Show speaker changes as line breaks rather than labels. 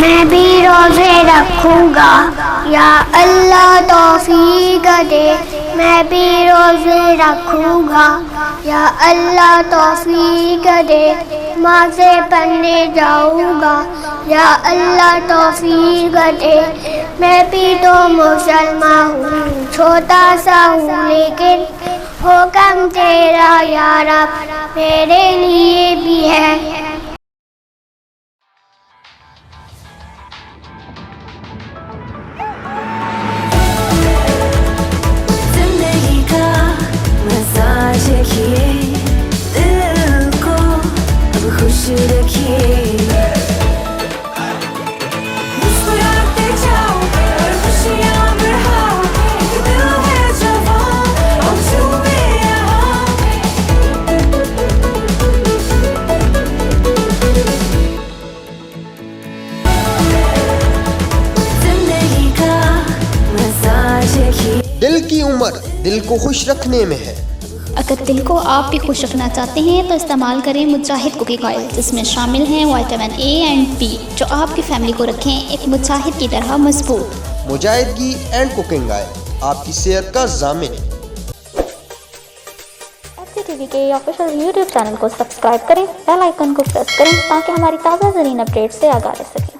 मैं भी रोज़े रखूँगा, या अल्लाह तौफीक दे। मैं भी रोज़े रखूँगा, या अल्लाह तौफीक दे। नमाज़े पढ़ने जाऊँगा, या अल्लाह तौफीक दे। मैं भी तो मुसलमान हूँ, छोटा सा हूँ, लेकिन हुक्म तेरा या रब मेरे लिए भी है।
जिंदगी का मसाज रखिए, दिल को अब खुश रखिए। मुस्कुराते जाओ और खुशियाँ बढ़ाओ, एक दिल है जवां, अब झूमे यहाँ। जिंदगी का मसाज रखिए।
दिल की उम्र दिल को खुश रखने में है।
अगर दिल को आप भी खुश रखना चाहते हैं तो इस्तेमाल करें मुजाहिद कुकिंग ऑयल, जिसमें शामिल हैं विटामिन ए एंड बी, जो आपकी फैमिली को रखें एक मुजाहिद की तरह मजबूत।
मुजाहिदगी एंड कुकिंग ऑयल आपकी सेहत का ज़ामिन।
FCTV के ऑफिशियल यूट्यूब चैनल को सब्सक्राइब करें, बेल आइकन को प्रेस करें ताकि हमारी ताज़ा तरीन अपडेट से आगाह रह सकें।